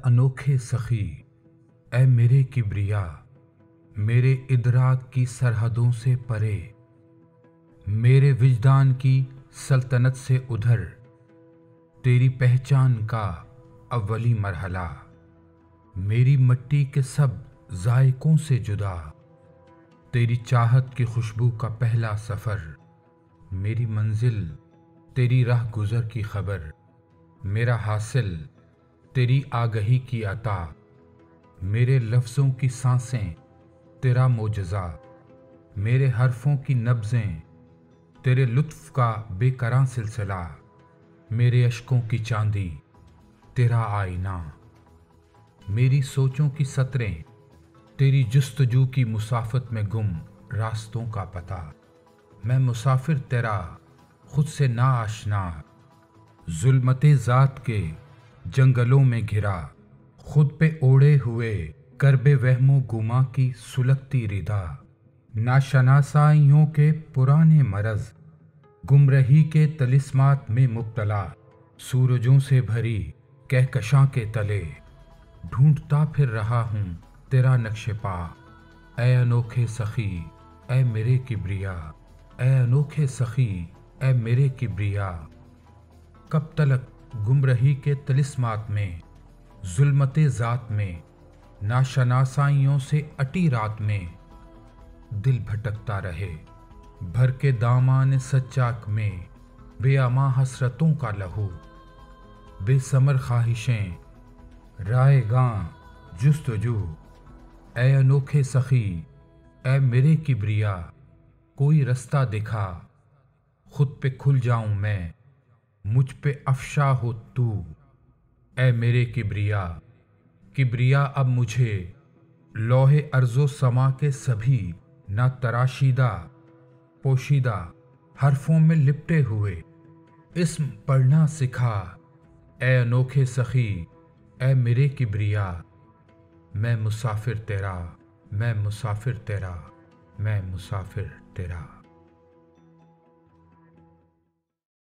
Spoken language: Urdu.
انوکھے سخی، اے میرے کبریا، میرے ادراک کی سرحدوں سے پرے، میرے وجدان کی سلطنت سے ادھر، تیری پہچان کا اولی مرحلہ، میری مٹی کے سب ذائقوں سے جدا، تیری چاہت کی خوشبو کا پہلا سفر، میری منزل تیری راہ گزر کی خبر، میرا حاصل تیری آگہی کی عطا، میرے لفظوں کی سانسیں تیرا معجزہ، میرے حرفوں کی نبضیں تیرے لطف کا بے کراں سلسلہ، میرے اشکوں کی چاندی تیرا آئینہ، میری سوچوں کی سطریں تیری جستجو کی مسافت میں گم راستوں کا پتہ، میں مسافر تیرا خود سے نا آشنا، ظلمت ذات کے جنگلوں میں گھرا، خود پہ اوڑے ہوئے کرب وہم و گما کی سلگتی ردا، ناشناسائیوں کے پرانے مرض، گمرہی کے طلسمات میں مبتلا، سورجوں سے بھری کہکشاں کے تلے، ڈھونڈتا پھر رہا ہوں تیرا نقش پا، اے انوکھے سخی، اے میرے کبریا، اے انوکھے سخی، اے میرے کبریا، کب تلک گمرہی کے طلسمات میں، ظلمت ذات میں، ناشناسائیوں سے اٹی رات میں، دل بھٹکتا رہے بھر کے دامان سچاک میں، بے اما حسرتوں کا لہو، بے ثمر خواہشیں رائے گاں جستجو، اے انوکھے سخی، اے میرے کبریا، کوئی رستہ دکھا، خود پہ کھل جاؤں میں، مجھ پہ افشا ہو تو، اے میرے کبریا، کبریا اب مجھے لوح ارض و سما کے سبھی نہ تراشیدہ پوشیدہ حرفوں میں لپٹے ہوئے اسم پڑھنا سکھا، اے انوکھے سخی، اے میرے کبریا، میں مسافر تیرا، میں مسافر تیرا، میں مسافر تیرا۔